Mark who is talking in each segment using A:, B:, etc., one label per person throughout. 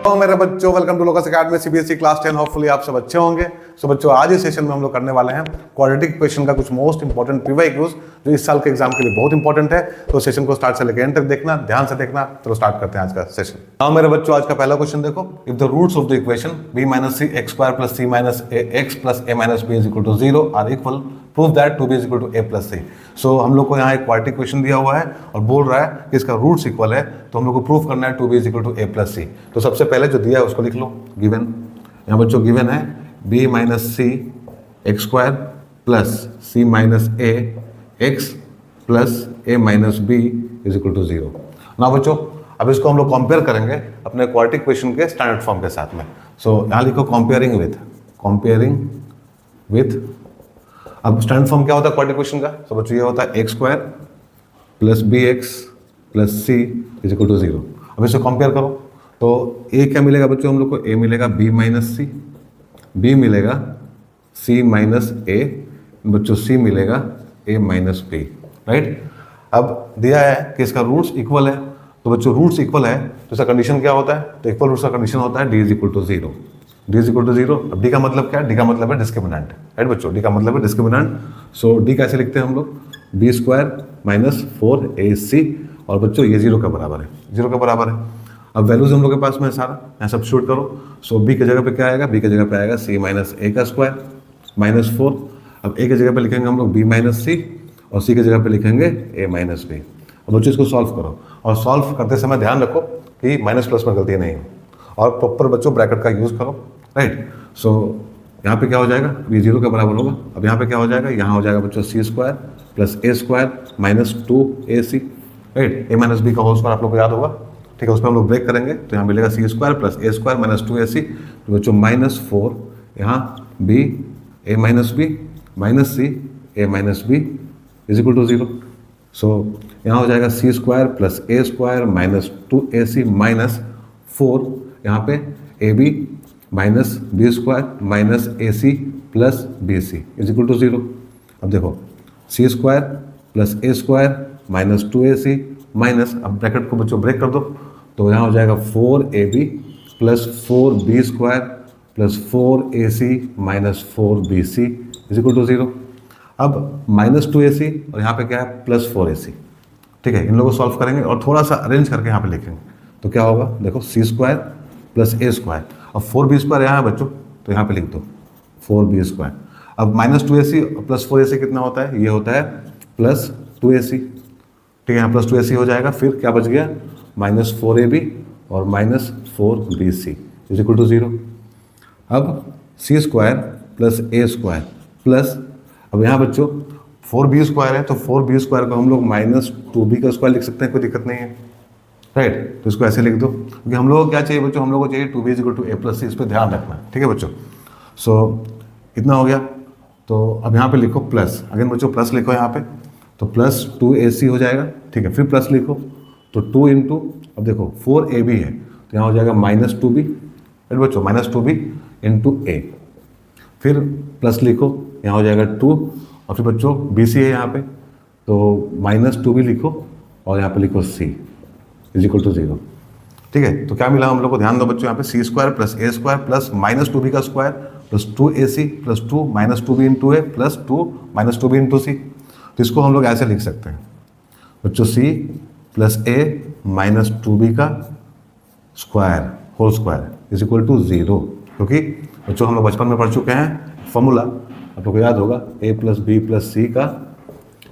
A: तो मेरे बच्चों, welcome to Locus Academy CBSE class 10। Hopefully आप सब अच्छे होंगे। सो बच्चों, आज इस सेशन में हम लोग करने वाले हैं क्वाड्रेटिक इक्वेशन का कुछ मोस्ट इंपॉर्टेंट पीवाईक्यूज जो इस साल के एग्जाम के लिए बहुत इंपॉर्टेंट है। तो सेशन को स्टार्ट से लेकर एंड तक देखना, ध्यान से देखना। चलो स्टार्ट करते हैं आज का सेशन। हाँ मेरे बच्चों, आज का पहला क्वेश्चन देखो। If the roots of the equation b minus c x square plus c minus a x plus a minus b is equal to 0 are equal, prove that 2b is equal to a plus c. So हम लोग को यहाँ एक quadratic equation दिया हुआ है और बोल रहा है कि इसका रूट्स इक्वल है, तो हम लोग को प्रूव करना है 2b is equal to a plus c. तो सबसे पहले जो दिया है उसको लिख लो, गिवन। यहाँ बच्चों गिवन है b minus c x square plus c minus a x plus a minus b is equal to 0। ना बच्चों, अब इसको हम लोग कंपेयर करेंगे अपने क्वाड्रेटिक इक्वेशन के स्टैंडर्ड फॉर्म के साथ में। सो यहाँ लिखो कंपेयरिंग विथ। अब स्टैंडर्ड फॉर्म क्या होता है क्वाड्रेटिक इक्वेशन का? तो बच्चों ये होता है x square plus b x plus c is equal to 0। अब इसको कंपेयर करो तो ए क्या मिलेगा बच्चों हम लोग को? ए मिलेगा बी माइनस सी, बी मिलेगा सी माइनस ए, बच्चों सी मिलेगा ए माइनस बी, राइट। अब दिया है कि इसका रूट्स इक्वल है, तो बच्चों रूट्स इक्वल है तो इसका कंडीशन क्या होता है? तो इक्वल रूट्स का कंडीशन होता है d is equal to 0। D is equal to 0। अब डी का मतलब क्या है? डी का मतलब है डिस्क्रिमिनेंट, राइट बच्चों। डी का मतलब है डिस्क्रिमिनेंट। सो डी कैसे लिखते हैं हम लोग? बी स्क्वायर माइनस 4ac, और बच्चों ये 0 के बराबर है, 0 के बराबर है। अब वैल्यूज हम लोग के पास में सारा यहाँ सब्स्टिट्यूट करो। सो बी की जगह पे क्या आएगा? बी की जगह पे आएगा सी माइनस ए का स्क्वायर माइनस 4। अब ए की जगह पे लिखेंगे हम लोग बी माइनस सी, और सी की जगह पे लिखेंगे ए माइनस बी। अब बच्चों इसको सॉल्व करो, और सॉल्व करते समय ध्यान रखो कि माइनस प्लस में गलती नहीं हो, और प्रॉपर बच्चों ब्रैकेट का यूज़ करो, राइट। सो यहाँ पे क्या हो जाएगा? ये 0 के बराबर होगा। अब यहाँ पे क्या हो जाएगा? यहाँ हो जाएगा बच्चों सी square plus a square minus 2ac, right. A minus b का होल स्क्वायर आप लोग को याद होगा, ठीक है। उसमें हम लोग ब्रेक करेंगे तो यहाँ मिलेगा c square plus a square minus 2ac, तो बच्चों माइनस 4 यहाँ b a minus b minus c a minus b is equal to 0। सो यहाँ हो जाएगा c square plus a square minus 2ac minus 4 यहाँ पे a b minus b square minus a c plus B c is equal to 0। अब देखो c square plus a square minus 2ac minus, अब bracket को बच्चों break कर दो तो यहाँ हो जाएगा 4ab plus 4b square plus 4ac minus 4bc is equal to 0। अब माइनस 2ac और यहाँ पे क्या है? प्लस 4ac, ठीक है। इन लोगों को सॉल्व करेंगे और थोड़ा सा अरेंज करके यहाँ पे लिखेंगे तो क्या होगा? देखो c square plus a square, अब 4b स्क्वायर यहाँ है बच्चों तो यहाँ पे लिख दो 4b स्क्वायर। अब माइनस 2ac प्लस 4ac कितना होता है? ये होता है प्लस 2ac, ठीक है। यहाँ प्लस 2ac हो जाएगा, फिर क्या बच गया? माइनस 4ab और minus 4bc is equal to 0। अब c square plus a square plus, अब यहाँ बच्चों 4b स्क्वायर है तो 4b स्क्वायर को हम लोग माइनस 2b का स्क्वायर लिख सकते हैं, कोई दिक्कत नहीं है, राइट। तो इसको ऐसे लिख दो, क्योंकि हम लोग को क्या चाहिए बच्चों? हम लोग को चाहिए 2b is equal to a plus c. इस पर ध्यान रखना, ठीक है बच्चों। सो इतना हो गया। तो अब यहाँ पे लिखो प्लस, अगेन बच्चों प्लस लिखो यहाँ पे, तो प्लस 2ac हो जाएगा, ठीक है। फिर प्लस लिखो तो 2 इंटू, अब देखो 4ab है तो यहाँ हो जाएगा माइनस 2b, राइट बच्चों, माइनस 2b इंटू ए। फिर प्लस लिखो, यहाँ हो जाएगा 2, और फिर बच्चों bc है यहाँ पे तो माइनस 2b लिखो, और यहाँ पे लिखो c इज इक्वल टू 0, ठीक है। तो क्या मिला हम लोग को? ध्यान दो बच्चों, यहाँ पे c square plus a square plus minus 2b का square plus 2ac plus 2 minus 2b into a plus 2 minus 2b into c. तो इसको हम लोग ऐसे लिख सकते हैं बच्चों, c plus a minus 2b का square whole square is equal to 0, क्योंकि बच्चों हम लोग बचपन में पढ़ चुके हैं फॉर्मूला, आप लोग को याद होगा, a plus B plus c का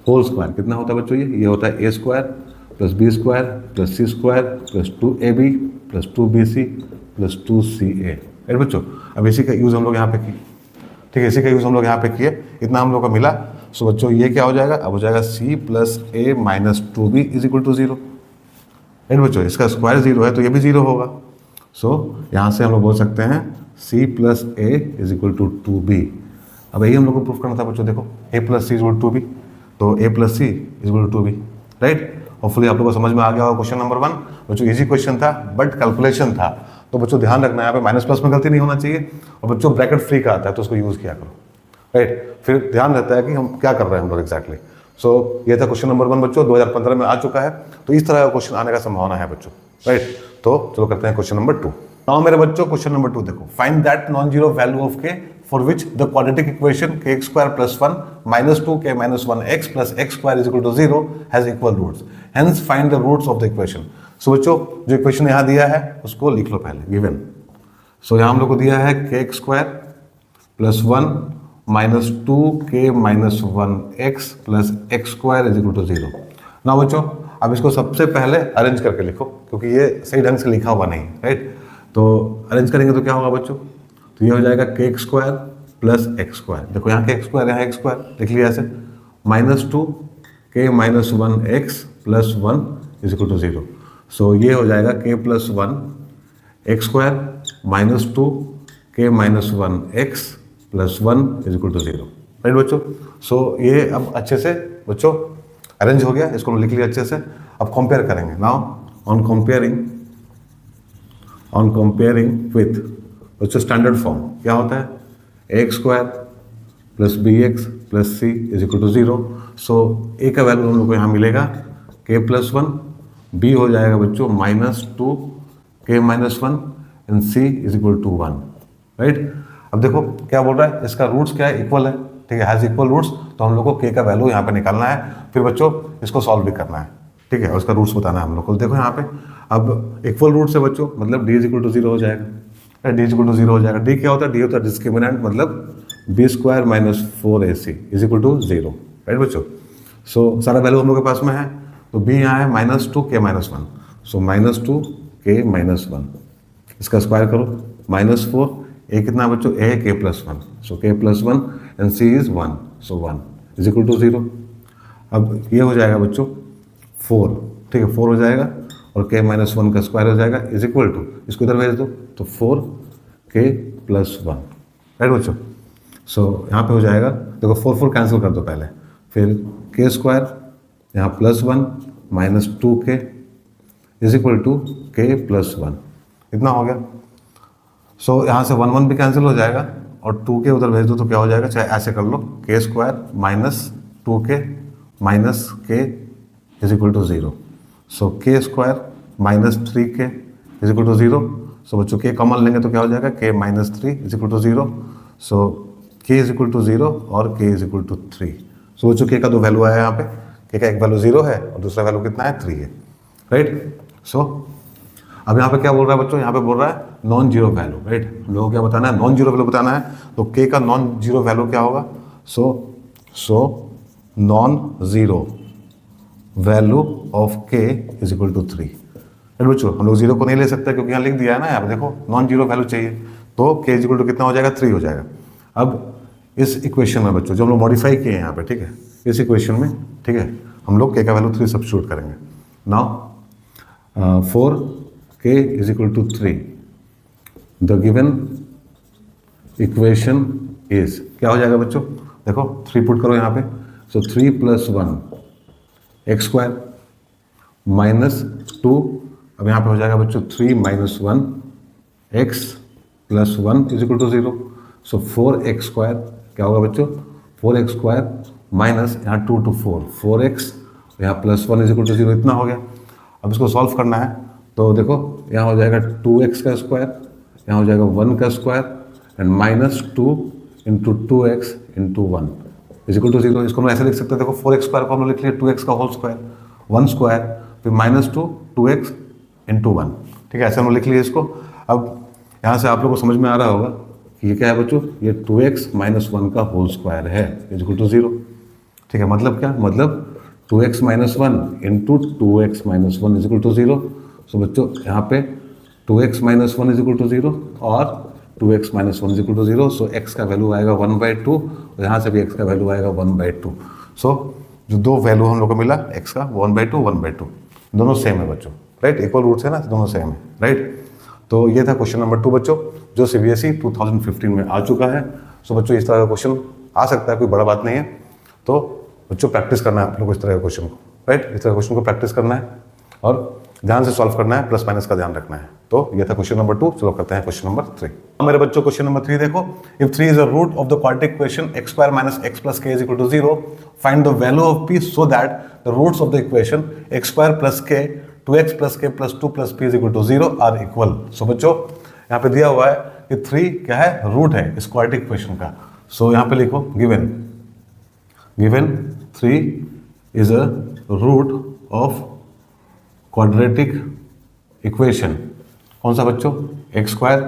A: होल स्क्वायर कितना होता है बच्चों? ये होता है a square plus b square plus c square plus 2ab plus 2bc plus 2ca, right बच्चों। अब इसी का यूज़ हम लोग यहाँ पे किए, ठीक है, इसी का यूज़ हम लोग यहाँ पे किए, इतना हम लोग को मिला। सो बच्चों ये क्या हो जाएगा? अब हो जाएगा c plus a minus 2b is equal to 0, right बच्चों। इसका स्क्वायर 0 है तो ये भी 0 होगा। सो यहाँ से हम लोग बोल सकते हैं c plus a is equal to 2b। अब यही हम लोग को प्रूफ करना था बच्चों, देखो a plus c is equal to 2b, तो a plus c is equal to 2b, right. Hopefully आप लोगों को समझ में आ गया होगा क्वेश्चन नंबर 1 बच्चों। इजी क्वेश्चन था बट कैलकुलेशन था, तो बच्चों ध्यान रखना है यहाँ पे माइनस प्लस में गलती नहीं होना चाहिए, और बच्चों ब्रैकेट फ्री का आता है तो उसको यूज़ किया करो, राइट। फिर ध्यान रहता है कि हम क्या कर रहे हैं हम लोग एग्जैक्टली। सो ये था क्वेश्चन नंबर 1 बच्चों, 2015 में आ चुका है, तो इस तरह का क्वेश्चन आने का संभावना है बच्चों, राइट। तो चलो करते हैं क्वेश्चन नंबर 2। नाउ मेरे बच्चों क्वेश्चन नंबर 2 देखो, find that non zero value of k for which the quadratic equation k x square plus 1 minus 2 k minus 1 x plus x square is equal to 0 has equal roots, hence find the roots of the equation. So बच्चों जो equation यहाँ दिया है उसको लिख लो पहले, given. सो यहाँ हम लोग को दिया है के x square plus 1 minus 2 k minus 1 x plus x square is equal to 0। ना बच्चों अब इसको सबसे पहले अरेंज करके लिखो, क्योंकि ये सही ढंग से लिखा हुआ नहीं, राइट। तो अरेंज करेंगे तो क्या होगा बच्चों, तो ये हो जाएगा k x square plus x square, देखो यहाँ के एक्स स्क्वायर, यहाँ एक्स स्क्वायर लिख लिया ऐसे, minus 2 k minus 1 x plus 1 is equal to 0। So ये हो जाएगा के plus 1 x square minus 2 k minus 1 x plus 1 is equal to 0, right बच्चों। सो ये अब अच्छे से बच्चों अरेंज हो गया, इसको लिख लिया अच्छे से। अब कंपेयर करेंगे, नाउ ऑन कंपेयरिंग विथ बच्चों स्टैंडर्ड फॉर्म क्या होता है, x square plus b x plus c is equal to 0। So a का वैल्यू हम लोग को यहाँ मिलेगा के प्लस 1, बी हो जाएगा बच्चों minus 2 k minus 1 and c is equal to 1, right. अब देखो क्या बोल रहा है, इसका रूट्स क्या है, इक्वल है, ठीक है, हैज इक्वल रूट्स। तो हम लोग को के का वैल्यू यहाँ पे निकालना है, फिर बच्चों इसको सॉल्व भी करना है, ठीक है, और उसका रूट्स बताना है हम लोग को। देखो यहाँ पे अब इक्वल रूट से बच्चों मतलब डी इज इक्वल टू 0 हो जाएगा, डी इज इक्वल टू 0 हो जाएगा। डी क्या होता है, डी होता है डिस्क्रिमिनेंट, मतलब b square minus 4ac is equal to 0, right बच्चों। सो सारा वैल्यू हम लोग के पास में है, तो बी यहाँ है minus 2 k minus 1, so minus 2 k minus 1, इसका स्क्वायर करो माइनस 4, ए कितना बच्चों, ए है के plus 1, so k plus 1 and c is 1, so 1 is equal to 0। अब ये हो जाएगा बच्चों 4, ठीक है, 4 हो जाएगा और के माइनस 1 का स्क्वायर हो जाएगा इज इक्वल टू, इसको इधर भेज दो तो 4 के प्लस 1, राइट बच्चों। सो यहाँ पे हो जाएगा, देखो 4 4 कैंसिल कर दो पहले, फिर के स्क्वायर यहाँ प्लस 1 माइनस 2 के इज इक्वल टू के प्लस 1, इतना हो गया। सो यहाँ से 1 1 भी कैंसिल हो जाएगा और 2 के उधर भेज दो तो क्या हो जाएगा, चाहे ऐसे कर लो, के स्क्वायर माइनस 2 के माइनस के इज इक्वल टू 0। सो के स्क्वायर माइनस 3 के इज इक्वल टू 0। सो बच्चों के कॉमन लेंगे तो क्या हो जाएगा, के माइनस 3 इज इक्वल टू 0। सो के इज इक्वल टू 0 और के इज इक्वल टू 3। सो बच्चों के का दो वैल्यू आया यहाँ पे, के का एक वैल्यू 0 है और दूसरा वैल्यू कितना है, 3 है, राइट। सो अब यहाँ पे क्या बोल रहा है बच्चों, यहाँ पे बोल रहा है नॉन जीरो वैल्यू, राइट। हम लोगों को क्या बताना है, नॉन जीरो वैल्यू बताना है। तो के का नॉन जीरो वैल्यू क्या होगा, so non zero value of के इज इक्वल टू 3, राइट बच्चों। हम लोग 0 को नहीं ले सकते क्योंकि यहाँ लिख दिया है ना, यहाँ पे देखो नॉन जीरो वैल्यू चाहिए, तो के इज इक्वल टू कितना हो जाएगा, 3 हो जाएगा। अब इस इक्वेशन में बच्चों जो हम लोग मॉडिफाई किए हैं यहाँ पे, ठीक है, इस इक्वेशन में, ठीक है, हम लोग के का वैल्यू 3 सब्स्टिट्यूट करेंगे। Now 4 k is equal to 3, the given equation is, क्या हो जाएगा बच्चों, देखो 3 पुट करो यहाँ पे, so 3 plus 1 x square minus 2, अब यहाँ पे हो जाएगा बच्चों 3 minus 1 x plus 1 is equal to 0। So 4x square क्या होगा बच्चों, 4x स्क्वायर माइनस यहाँ 2 to 4 4x, यहाँ प्लस 1 इज इक्वल टू 0, इतना हो गया। अब इसको सॉल्व करना है, तो देखो यहाँ हो जाएगा 2x का स्क्वायर, यहाँ हो जाएगा 1 का square and minus 2 into 2x into 1 is equal to 0। इसको हम ऐसे लिख सकते हैं, देखो 4x स्क्वायर को हम लिख लिया 2x का होल स्क्वायर, 1 स्क्वायर, फिर माइनस 2 2x इंटू 1, ठीक है, ऐसे हम लिख लिए इसको। अब यहाँ से आप लोग को समझ में आ रहा होगा कि ये क्या है बच्चों, ये 2x माइनस 1 का होल स्क्वायर है इज इक्वल टू 0, ठीक है। मतलब क्या, मतलब 2x minus 1 into 2x minus 1 is equal to 0। So बच्चों यहाँ पे 2x minus 1 is equal to 0 और 2x minus 1 is equal to 0। So x का वैल्यू आएगा 1/2 और यहाँ से भी x का वैल्यू आएगा 1/2। सो जो दो वैल्यू हम लोग को मिला x का 1/2 1/2, दोनों सेम है बच्चों, राइट, इक्वल रूट्स है ना, दोनों सेम है, राइट। तो ये था क्वेश्चन नंबर 2 बच्चों, जो CBSE 2015 में आ चुका है। सो बच्चों इस तरह का क्वेश्चन आ सकता है, कोई बड़ा बात नहीं है। तो बच्चों प्रैक्टिस करना है आप लोग को इस तरह के क्वेश्चन को, राइट, इस तरह के क्वेश्चन को प्रैक्टिस करना है और ध्यान से सॉल्व करना है, प्लस माइनस का ध्यान रखना है। तो ये था क्वेश्चन नंबर 2, चलो करते हैं क्वेश्चन नंबर 3। मेरे बच्चों क्वेश्चन नंबर 3 देखो, if 3 is a root of the quadratic equation x square minus x plus k is equal to 0, find the value of p so that the roots of the equation x square plus k 2x plus k plus 2 plus p is equal to 0 are equal. So बच्चों यहाँ पे दिया हुआ है कि 3 क्या है, root है इस क्वाड्रेटिक इक्वेशन का। सो यहाँ पे लिखो given 3 is a root of quadratic equation. कौन सा बच्चों, x²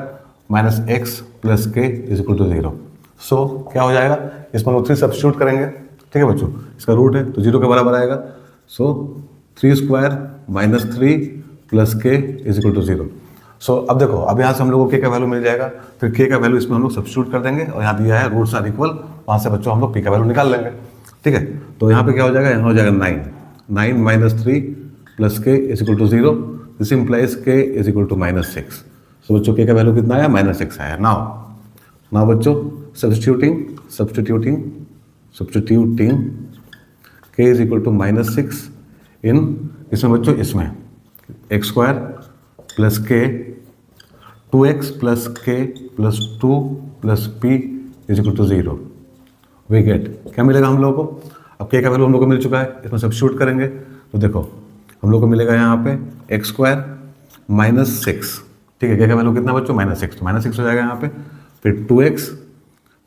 A: minus x plus k is equal to 0। So क्या हो जाएगा, इसमें हम 3 सब्स्टिट्यूट करेंगे, ठीक है बच्चों, इसका रूट है तो 0 के बराबर आएगा। सो 3² minus 3 plus k is equal to 0। सो अब देखो, अब यहाँ से हम लोग को के का वैल्यू मिल जाएगा, फिर के का वैल्यू इसमें हम लोग सब्स्टिट्यूट कर देंगे, और यहाँ दिया है रूट्स आर इक्वल, वहाँ से बच्चों हम लोग पी का वैल्यू निकाल लेंगे, ठीक है। तो यहाँ पे क्या हो जाएगा, यहाँ हो जाएगा 9 minus 3 plus k is equal to 0, this implies k is equal to -6। So बच्चों के का वैल्यू कितना आया, -6 आया। नाउ बच्चों सब्स्टिट्यूटिंग के इज इक्वल टू -6 इन, इसमें बच्चों इसमें x² प्लस के 2x plus k plus 2 plus p is equal to 0। We get, क्या मिलेगा हम लोगों को, अब के का वैल्यू हम लोग को मिल चुका है, इसमें सब्स्टिट्यूट करेंगे तो देखो हम लोग को मिलेगा यहाँ पे x² माइनस 6, ठीक है। के का वैल्यू कितना बच्चों, -6, तो -6 हो जाएगा यहाँ पे, फिर 2x,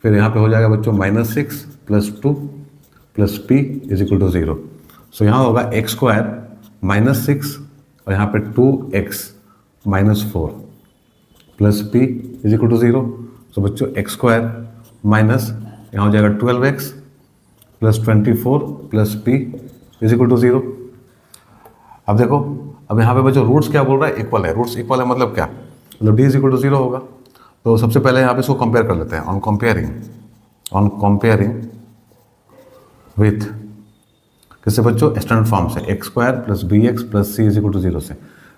A: फिर यहाँ पे हो जाएगा बच्चों -6 plus 2 plus p is equal to 0। सो यहाँ होगा x² -6 और यहाँ पे 2x minus 4 plus p is equal to 0। So बच्चों x² माइनस यहाँ हो जाएगा 12x plus 24 plus p is equal to 0। अब देखो, अब यहाँ पे बच्चों रूट्स क्या बोल रहा है, इक्वल है। रूट्स इक्वल है मतलब क्या, मतलब d इज इक्वल टू 0 होगा। तो सबसे पहले यहाँ पे इसको कंपेयर कर लेते हैं, ऑन कंपेयरिंग विथ किससे बच्चों, स्टैंडर्ड फॉर्म से, x² plus bx plus c is equal to 0 से।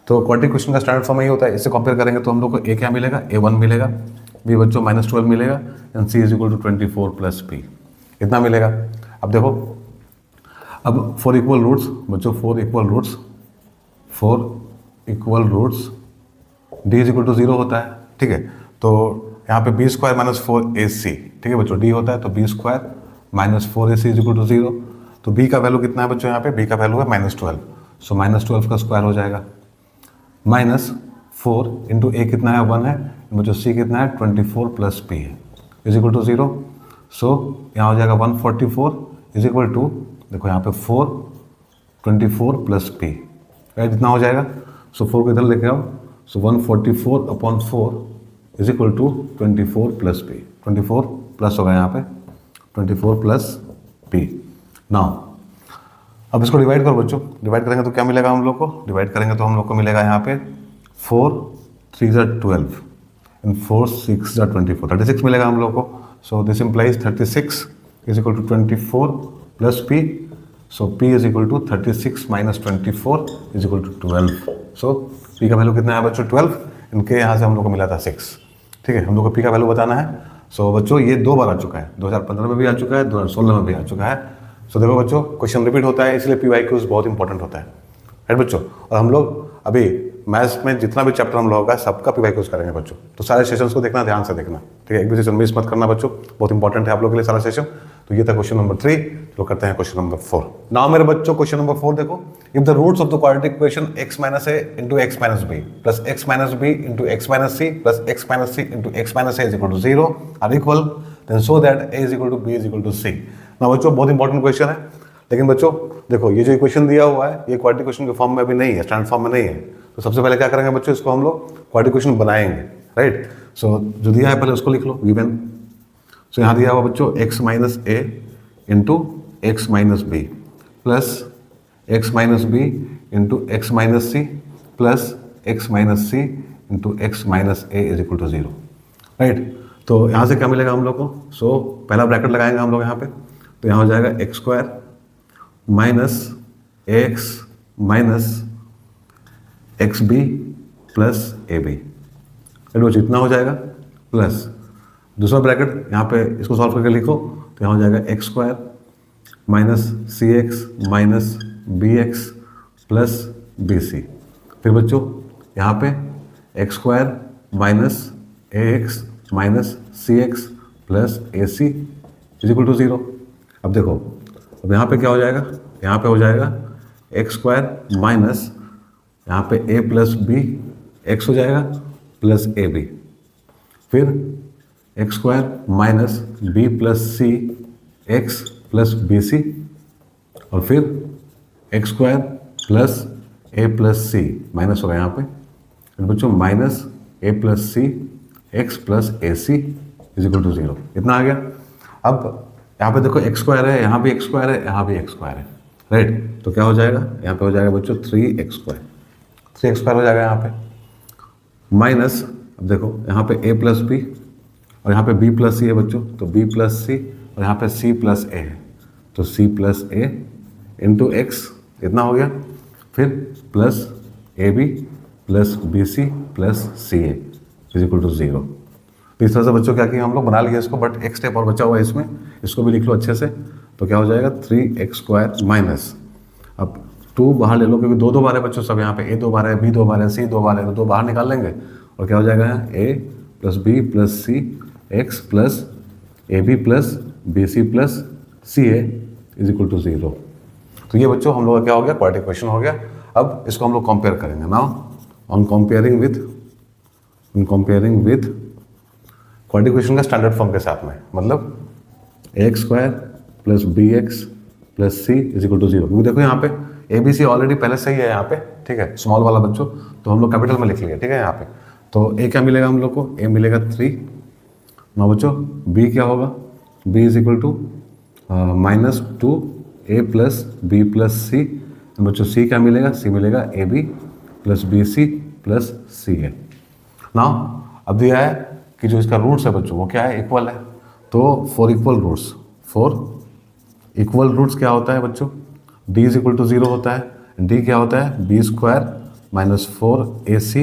A: तो क्वाड्रेटिक इक्वेशन का स्टैंडर्ड फॉर्म यही होता है, इससे कंपेयर करेंगे तो हम लोग को a क्या मिलेगा, a1 मिलेगा, b बच्चों -12 मिलेगा, and c is equal to 24 plus p, इतना मिलेगा। अब देखो, अब 4 इक्वल रूट्स बच्चों, 4 equal roots d is equal to 0 होता है, ठीक है। तो यहाँ पे b² माइनस 4ac, ठीक है बच्चों, d होता है तो b² minus 4ac is equal to 0। तो b का वैल्यू कितना है बच्चों, यहाँ पे b का वैल्यू है -12, सो -12 का स्क्वायर हो जाएगा, -4 इंटू a कितना है 1 है, बच्चों c कितना है 24 प्लस p है, इज इक्वल टू 0। सो यहाँ हो जाएगा 144 इज इक्वल टू, देखो यहाँ पे 4 24 प्लस p, राइट, जितना हो जाएगा। सो 4 को इधर लेके आओ, so 144 upon 4 is equal to 24 plus p, 24 plus होगा यहाँ पे 24 प्लस p। नाउ अब इसको डिवाइड करो बच्चों, डिवाइड करेंगे तो क्या मिलेगा हम लोग को, डिवाइड करेंगे तो हम लोग को मिलेगा यहाँ पे 4 3 12 एंड 4 6 24, 36 मिलेगा हम लोग को। So this implies 36 is equal to 24 plus p। So p is equal to 36 minus 24 is equal to 12। So p का वैल्यू कितना है बच्चों 12, इनके यहाँ से हम लोग को मिला था 6, ठीक है। हम लोग को p का वैल्यू बताना है। सो बच्चों ये 2 बार आ चुका है, 2015 में भी आ चुका है, 2016 में भी आ चुका है। सो देखो बच्चों, क्वेश्चन रिपीट होता है, इसलिए PYQs बहुत इंपॉर्टेंट होता है, राइट बच्चों। और हम लोग अभी मैथ्स में जितना भी चैप्टर हम लोगों का सबका PYQs करेंगे बच्चों, तो सारे सेशंस को देखना, ध्यान से देखना, ठीक है। एक भी सेशन मिस मत करना बच्चों, बहुत इंपॉर्टेंट है आप लोगों के लिए सारा सेशन। तो ये था क्वेश्चन नंबर 3, तो करते हैं क्वेश्चन नंबर 4। नाउ मेरे बच्चों क्वेश्चन नंबर 4 देखो, if the roots of the quadratic equation x minus a into x minus b plus x minus b into x minus c plus x minus c into x minus a is equal to 0 are equal, then show that a is equal to b is equal to c। Now बच्चों बहुत important question है, लेकिन बच्चों देखो ये जो equation दिया हुआ है ये क्वाड्रेटिक इक्वेशन के फॉर्म में अभी नहीं है, स्टैंडर्ड फॉर्म में नहीं है। तो सबसे पहले क्या करेंगे बच्चों, इसको हम लोग क्वाड्रेटिक इक्वेशन बनाएंगे, राइट। सो जो दिया है पहले उसको लिख लो, गिवन। सो यहाँ दिया हुआ बच्चों x minus a into x minus b plus x minus b into x minus c plus x minus c into x minus a is equal to 0, right. तो यहाँ से क्या मिलेगा हम लोग को, सो पहला ब्रैकेट लगाएंगे हम लोग यहाँ पे, तो यहाँ हो जाएगा x² minus x minus x b plus a b, वो जितना हो जाएगा, प्लस दूसरा ब्रैकेट यहाँ पे इसको सॉल्व करके लिखो, तो यहाँ हो जाएगा x² minus c x minus b x plus B c. फिर बच्चों यहाँ पे x² minus a x minus c x plus a c is equal to 0। अब देखो, अब यहाँ पे क्या हो जाएगा, यहाँ पे हो जाएगा x² माइनस यहाँ पे a प्लस बी एक्स हो जाएगा प्लस ए बी, फिर x square minus b plus c x plus B c, और फिर x square plus a plus c minus होगा यहाँ पे, फिर बच्चों minus a plus c x plus a c is equal to 0। इतना आ गया। अब यहाँ पे देखो एक्स स्क्वायर है, यहाँ भी एक्स स्क्वायर है, यहाँ भी एक्स स्क्वायर है, राइट। तो क्या हो जाएगा, यहाँ पे हो जाएगा बच्चों 3x स्क्वायर, 3x स्क्वायर हो जाएगा यहाँ पे माइनस, अब देखो यहाँ पे a प्लस बी और यहाँ पे b प्लस सी है बच्चों, तो b प्लस सी और यहाँ पे c प्लस ए है, तो c plus a into x, इतना हो गया। फिर plus a B plus B C plus C a is equal to 0। तो इस तरह से बच्चों क्या किया हम लोग, बना लिया इसको, बट एक स्टेप और बचा हुआ है इसमें, इसको भी लिख लो अच्छे से। तो क्या हो जाएगा 3x स्क्वायर माइनस, अब 2 बाहर ले लो क्योंकि दो बार है बच्चों सब, यहाँ पे a 2 बार है, b 2 बार है, c 2 बार है, तो 2 बाहर निकाल लेंगे और क्या हो जाएगा a plus B plus c x plus a B plus B C plus C a is equal to 0। तो ये बच्चों हम लोग का क्या हो गया, क्वाड्रेटिक इक्वेशन हो गया। अब इसको हम लोग कंपेयर करेंगे now on comparing with quadratic equation का स्टैंडर्ड फॉर्म के साथ में, मतलब x square plus b x plus c is equal to 0। क्योंकि देखो यहाँ पे ए बी सी ऑलरेडी पहले से ही है यहाँ पे, ठीक है, स्मॉल वाला बच्चों, तो हम लोग कैपिटल में लिख लिए, ठीक है। यहाँ पे तो ए क्या मिलेगा हम लोग को, ए मिलेगा 3। ना बच्चों बी क्या होगा, B is equal to -2 A plus B plus C, बच्चों सी क्या मिलेगा, सी मिलेगा A B plus B C plus C A. ना अब दिया है कि जो इसका रूट्स है बच्चों वो क्या है, इक्वल है, तो फॉर इक्वल रूट्स क्या होता है बच्चों, d इज इक्वल टू 0 होता है, d क्या होता है b square minus 4ac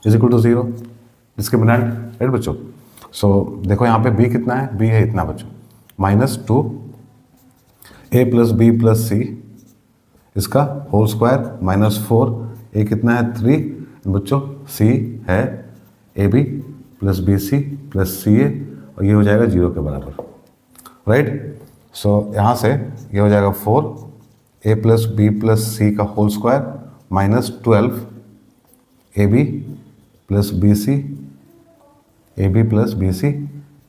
A: is equal to 0 discriminant, right बच्चों। सो देखो यहाँ पे b कितना है, b है इतना बच्चों, -2 a प्लस बी प्लस सी इसका होल स्क्वायर -4 a कितना है 3 बच्चों, c है a B plus B C plus C a, और ये हो जाएगा 0 के बराबर, राइट। सो यहाँ से ये हो जाएगा 4 a plus B plus c का whole square -12 a B plus B C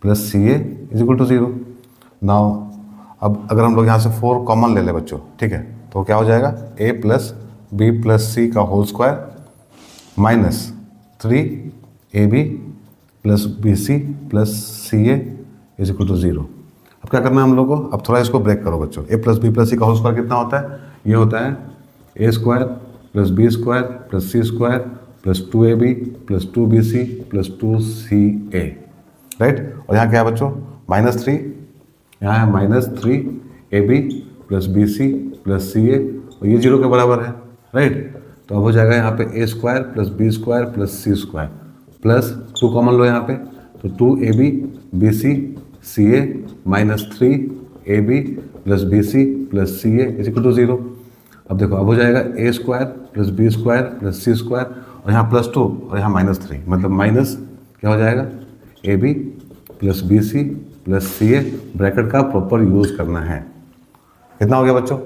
A: plus C a is equal to 0। Now अब अगर हम लोग यहाँ से 4 कॉमन ले लें बच्चों, ठीक है, तो क्या हो जाएगा a plus B plus c का whole square -3 a B plus B C plus C a is equal to 0। अब क्या करना है हम लोग को, अब थोड़ा इसको ब्रेक करो बच्चों। A plus B plus c का होल स्क्वायर कितना होता है, ये होता है a square plus b square plus c square plus 2ab plus 2bc plus 2ca, right. और यहाँ क्या है बच्चों -3, यहाँ है -3ab plus B C plus C a, और ये 0 के बराबर है, राइट। तो अब हो जाएगा यहाँ पे a square plus b square plus c square plus 2 common लो यहाँ पे, तो 2ab b c c a -3ab plus B C plus C a is equal to 0। अब देखो अब हो जाएगा a square plus b square plus c square, और यहाँ +2 और यहाँ -3, मतलब माइनस क्या हो जाएगा a B plus B C plus C a, bracket का प्रॉपर यूज़ करना है। कितना हो गया बच्चों,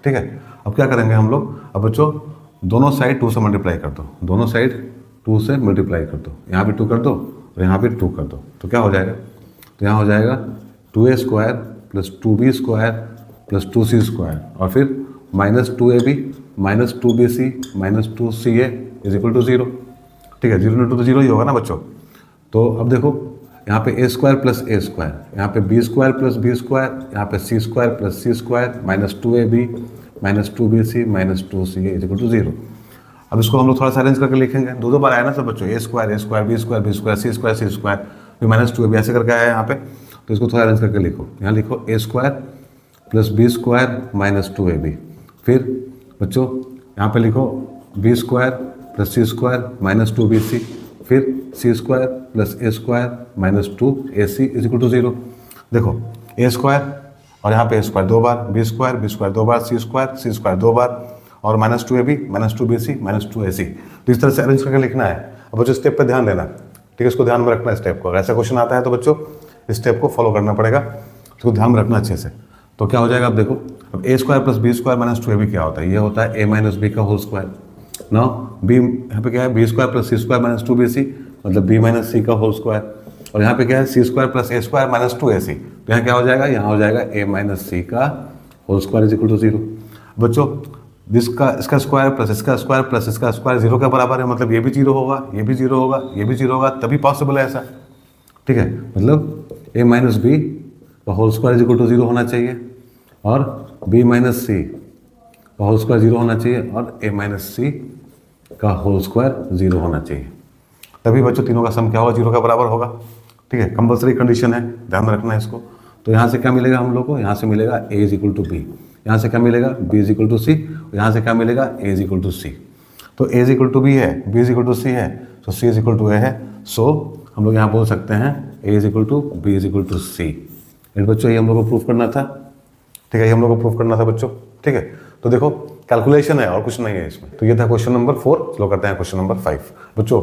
A: ठीक है। अब क्या करेंगे हम लोग, अब बच्चों दोनों साइड 2 से मल्टीप्लाई कर दो, दोनों साइड 2 से मल्टीप्लाई कर दो, यहाँ भी 2 कर दो और यहाँ भी 2 कर दो, तो क्या हो जाएगा, तो यहाँ हो जाएगा 2a square plus 2b square plus 2c square, और फिर -2ab minus 2bc minus 2ca is equal to 0, ठीक है। 0 तो 0 ही होगा ना बच्चों। तो अब देखो यहाँ पे a square plus a square, यहाँ पे b square plus b square, यहाँ पे c square plus c square -2ab minus 2bc minus 2ca is equal to 0। अब इसको हम लोग थोड़ा सा अरेंज करके लिखेंगे, 2 बार आया ना सब बच्चों, a square b square b square c square फिर -2ab ऐसे करके आया है यहाँ पे, तो इसको थोड़ा अरेंज करके लिखो। यहाँ लिखो a square plus b square minus 2ab, फिर बच्चों यहाँ पे लिखो b square plus c square minus 2bc, फिर c square plus a square minus 2ac is equal to 0। देखो a स्क्वायर और यहाँ पे a स्क्वायर 2 बार, b स्क्वायर 2 बार, c स्क्वायर 2 बार, और -2ab minus 2bc minus 2ac, तो इस तरह से अरेंज करके लिखना है। अब बच्चों स्टेप पे ध्यान देना, ठीक है, इसको ध्यान में रखना स्टेप को। अगर ऐसा क्वेश्चन आता है तो बच्चों इस स्टेप को फॉलो करना पड़ेगा, इसको ध्यान में रखना अच्छे से। तो क्या हो जाएगा, अब देखो अब a square plus b square minus 2ab क्या होता है, ये होता है a माइनस बी का होल स्क्वायर। नाउ b यहाँ पे क्या है, b square plus c square minus 2bc, मतलब b माइनस सी का होल स्क्वायर। और यहाँ पे क्या है सी square plus a square minus 2ac, तो यहाँ क्या हो जाएगा, यहाँ हो जाएगा a माइनस सी का whole square is equal to 0। बच्चों इसका स्क्वायर प्लस इसका स्क्वायर प्लस इसका स्क्वायर 0 के बराबर है, मतलब ये भी 0 होगा, ये भी 0 होगा, ये भी 0 होगा, तभी पॉसिबल है ऐसा। ठीक है, मतलब a माइनस बी का whole square is equal to 0 होना चाहिए और b माइनस सी का होल स्क्वायर 0 होना चाहिए और a माइनस सी का होल स्क्वायर 0 होना चाहिए, तभी बच्चों तीनों का सम क्या होगा, 0 का बराबर होगा। ठीक है, कंपल्सरी कंडीशन है, ध्यान में रखना है इसको। तो यहाँ से क्या मिलेगा हम लोग को, यहाँ से मिलेगा a is equal to b, यहाँ से क्या मिलेगा b is equal to c, यहाँ से क्या मिलेगा a is equal to c. तो a is equal to b है, b is equal to c है, तो c is equal to a है। सो हम लोग यहाँ बोल सकते हैं a is equal to b is equal to c. बच्चों ये हम लोग को प्रूफ करना था। ठीक है, ये हम लोग को प्रूफ करना था बच्चों। ठीक है, तो देखो कैलकुलेशन है और कुछ नहीं है इसमें। तो ये था क्वेश्चन नंबर 4। चलो करते हैं क्वेश्चन नंबर 5। बच्चों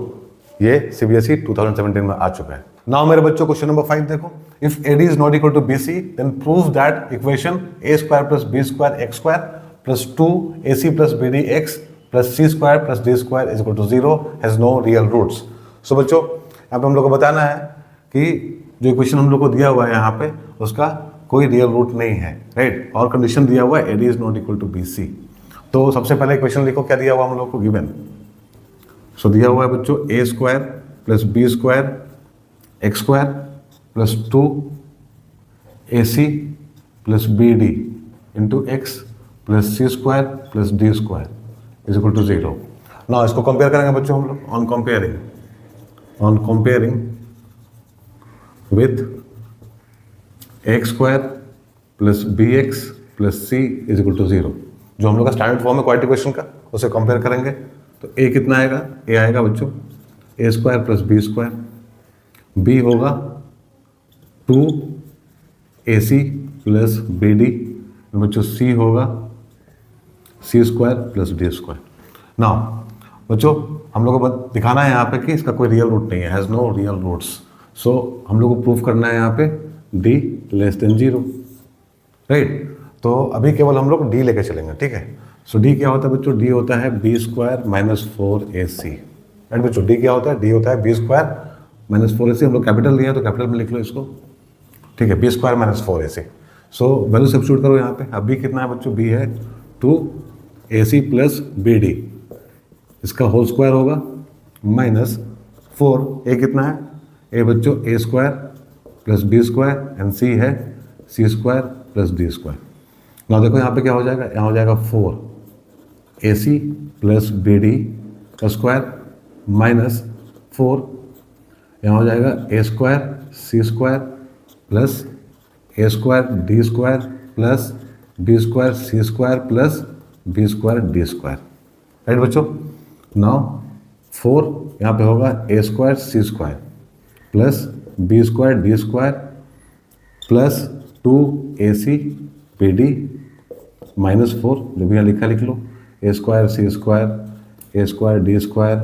A: ये CBSE 2017 में आ चुका है। नाउ मेरे बच्चों क्वेश्चन नंबर 5 देखो, if AD is not equal to BC then prove that equation a square plus b square x square plus 2ac plus bd x plus c square plus d square is equal to 0 has no real roots. So बच्चों यहाँ पे हम लोग को बताना है कि जो इक्वेशन हम लोग को दिया हुआ है यहाँ पे उसका कोई रियल रूट नहीं है, राइट। और कंडीशन दिया हुआ है AD is not equal to BC। तो सबसे पहले इक्वेशन लिखो, क्या दिया हुआ हम लोग को गिवन। सो दिया हुआ है बच्चों a square plus b square x square plus 2ac plus bd into x plus c square plus d square is equal to 0। ना इसको कंपेयर करेंगे बच्चों हम लोग on comparing with x square plus bx plus c is equal to 0, जो हम लोग का स्टैंडर्ड फॉर्म है क्वाड्रेटिक इक्वेशन का, उसे कंपेयर करेंगे। तो a कितना आएगा, a आएगा बच्चों a square plus b square, b होगा 2ac प्लस bd, बच्चों c होगा c square plus d square. ना बच्चों हम लोग को दिखाना है यहाँ पे कि इसका कोई रियल रूट नहीं है, हैज़ नो रियल रूट्स। सो हम लोग को प्रूफ करना है यहाँ पे d लेस देन 0, राइट। तो अभी केवल हम लोग d लेके चलेंगे, ठीक है। सो d क्या होता है बच्चों, d होता है b square minus 4ac, right बच्चों। d क्या होता है, d होता है b स्क्वायर माइनस 4ac। हम लोग कैपिटल लिया है तो कैपिटल में लिख लो इसको, ठीक है, b square minus 4ac। So value substitute करो यहाँ पे। अब b कितना है बच्चों, b है 2ac प्लस bd, इसका होल स्क्वायर होगा माइनस 4, a कितना है, a बच्चों a square plus b square and c है c square plus d square. ना देखो यहाँ पे क्या हो जाएगा, यहाँ हो जाएगा 4ac प्लस bd का स्क्वायर माइनस 4, यहाँ हो जाएगा a square c square plus a square d square plus b square c square plus b square d square, right बच्चों। नाउ 4 यहाँ पे होगा a square c square plus b square d square plus 2ac bd minus 4, जो भी यहाँ लिखा लिख लो, a square c square a square d square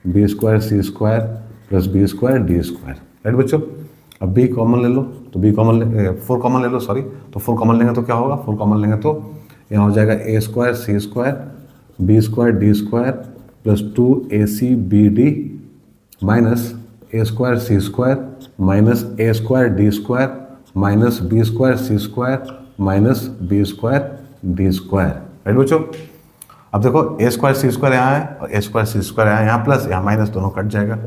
A: b square c square plus b square d square, right बच्चों। अब b common ले लो, तो b common 4 common ले लो, सॉरी। तो 4 कॉमन लेंगे तो क्या होगा, 4 कॉमन लेंगे तो यहाँ हो जाएगा a square c square b square d square plus 2ac bd minus a square c square minus a square d square minus b square c square minus b square d square, right बच्चों। अब देखो a square c square यहाँ है और a square c square यहाँ plus यहाँ minus, दोनों cut जाएगा।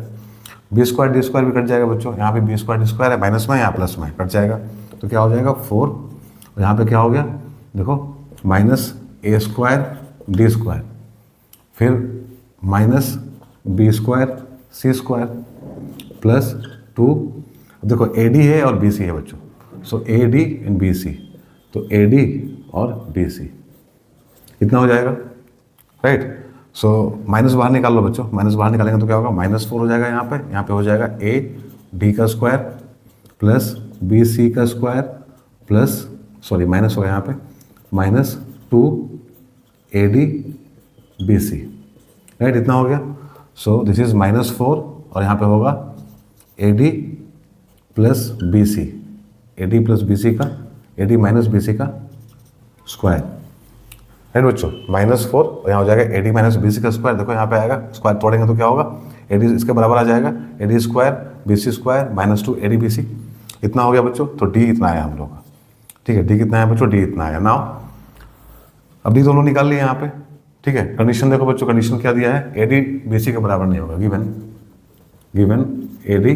A: b स्क्वायर d स्क्वायर भी कट जाएगा बच्चों, यहाँ पे b स्क्वायर d स्क्वायर है माइनस में, यहाँ प्लस में कट जाएगा। तो क्या हो जाएगा 4, और यहाँ पे क्या हो गया देखो minus a square d square, फिर minus b square c square plus 2, देखो AD है और BC है बच्चों। सो AD एंड BC, तो AD और BC कितना हो जाएगा, राइट। सो माइनस बाहर निकाल लो बच्चों, माइनस बाहर निकालेंगे तो क्या होगा, माइनस 4 हो जाएगा यहाँ पे हो जाएगा AD का स्क्वायर प्लस BC का स्क्वायर प्लस, सॉरी माइनस होगा यहाँ पे, माइनस 2AD BC, राइट, इतना हो गया। सो दिस इज माइनस 4, और यहाँ पे होगा AD plus BC, AD plus BC का, AD माइनस BC का स्क्वायर, राइट बच्चों, माइनस 4, और यहाँ हो जाएगा AD माइनस BC का स्क्वायर। देखो यहाँ पे आएगा, स्क्वायर तोड़ेंगे तो क्या होगा, AD इसके बराबर आ जाएगा, AD square b c square minus 2 AD BC, इतना हो गया बच्चों। तो डी इतना आया हम लोग का, ठीक है, डी कितना है बच्चों, डी इतना आया। नाउ अब डी दोनों निकाल लिए यहाँ पे, ठीक है। कंडीशन देखो बच्चों, कंडीशन क्या दिया है, AD BC के बराबर नहीं होगा, given AD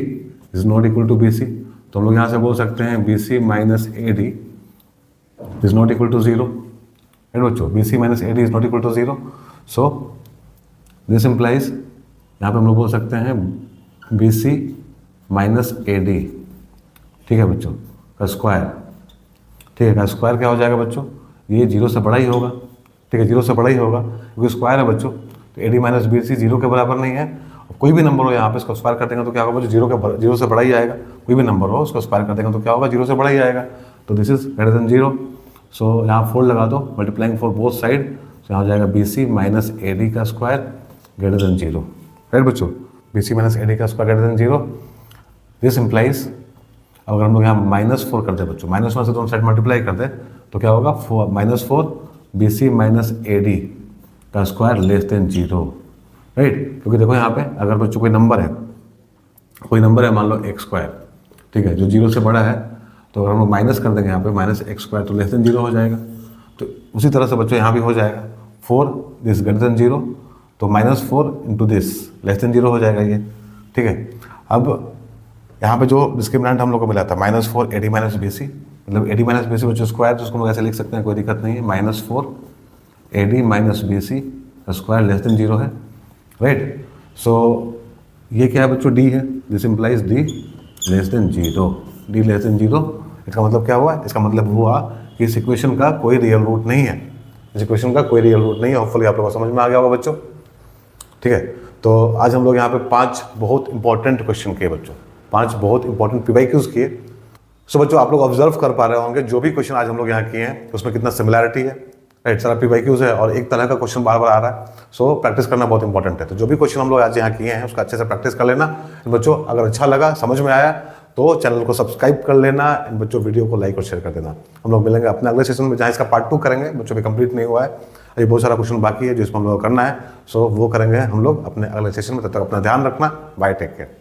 A: is not equal to BC, तो हम लोग यहाँ से बोल सकते हैं BC minus AD is not equal to 0, right बच्चों, BC minus AD is not equal to 0। So this implies, यहाँ पे हम लोग बोल सकते हैं BC माइनस AD, ठीक है बच्चों, का स्क्वायर, ठीक है, का स्क्वायर क्या हो जाएगा बच्चों, ये 0 से बड़ा ही होगा, ठीक है, 0 से बड़ा ही होगा क्योंकि स्क्वायर है बच्चों। तो AD माइनस BC 0 के बराबर नहीं है, कोई भी नंबर हो यहाँ पे इसको स्क्वायर कर देंगे तो क्या होगा बच्चों, 0 से बड़ा ही आएगा, कोई भी नंबर हो उसको स्क्वायर कर देंगे तो क्या होगा, 0 से बड़ा ही आएगा। तो दिस इज ग्रेटर देन 0। सो यहाँ 4 लगा दो, मल्टीप्लाइंग फॉर बोथ साइड, तो यहाँ हो जाएगा BC माइनस AD का स्क्वायर ग्रेटर देन 0, राइट बच्चों, BC माइनस AD का square greater than 0। This implies, अगर हम लोग यहाँ -4 कर दे बच्चों, -1 से दोनों साइड मल्टीप्लाई कर दे तो क्या होगा, -4 BC माइनस AD का स्क्वायर लेस देन 0, राइट। क्योंकि देखो यहाँ पे अगर बच्चों कोई नंबर है मान लो x², ठीक है, जो 0 से बड़ा है, तो अगर हम लोग माइनस कर देंगे यहाँ पे -x² तो लेस देन 0 हो जाएगा। तो उसी तरह से बच्चों यहाँ भी हो जाएगा, 4 दिस ग्रेटर देन 0, तो -4 इंटू दिस लेस देन 0 हो जाएगा ये, ठीक है। अब यहाँ पे जो डिस्क्रिमिनेंट हम लोग को मिला था -4 AD माइनस BC, मतलब AD माइनस BC बच्चों स्क्वायर, तो उसको हम लोग ऐसे लिख सकते हैं, कोई दिक्कत नहीं है, -4 AD माइनस BC का स्क्वायर लेस देन 0 है, राइट। सो ये क्या है बच्चों, D है, this implies D less than 0, D less than 0। इसका मतलब क्या हुआ, इसका मतलब हुआ कि इस इक्वेशन का कोई रियल रूट नहीं है, इस इक्वेशन का कोई रियल रूट नहीं है। होपफुली आप लोगों को समझ में आ गया होगा बच्चों, ठीक है। तो आज हम लोग यहाँ पे 5 बहुत इंपॉर्टेंट क्वेश्चन किए बच्चों, 5 बहुत इंपॉर्टेंट PYQs किए। सो बच्चों आप लोग ऑब्जर्व कर पा रहे होंगे जो भी क्वेश्चन आज हम लोग यहाँ किए हैं उसमें कितना सिमिलैरिटी है, राइट। सारा PYQs है और एक तरह का क्वेश्चन बार बार आ रहा है, सो प्रैक्टिस करना बहुत इंपॉर्टेंट है। तो जो भी क्वेश्चन हम लोग आज यहाँ किए हैं उसका अच्छे से प्रैक्टिस कर लेना बच्चों। अगर अच्छा लगा, समझ में आया तो चैनल को सब्सक्राइब कर लेना इन बच्चों, वीडियो को लाइक और शेयर कर देना। हम लोग मिलेंगे अपने अगले सेशन में जहाँ इसका पार्ट 2 करेंगे बच्चों, भी कंप्लीट नहीं हुआ है, अभी बहुत सारा क्वेश्चन बाकी है जो इसमें हम लोग करना है। सो वो करेंगे हम लोग अपने अगले सेशन में, तब तक अपना ध्यान रखना, बाय, टेक केयर।